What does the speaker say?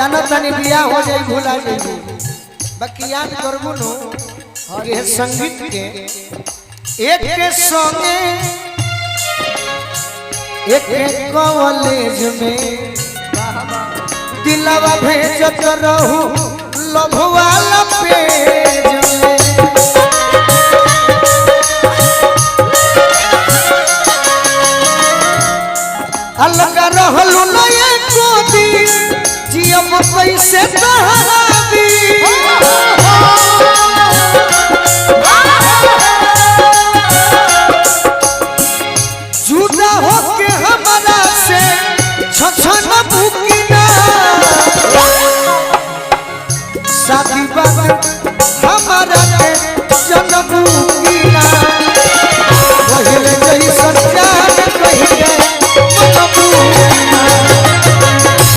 जाना तनी बिया हो जाई भूला जाई बाकी याद करबो नो ये संगीत के एक के संगे एक कॉलेज में दिलवा भेजत रहू लव वाला पेज में अलग रहलू न एको दिन जियब कैसे तहरा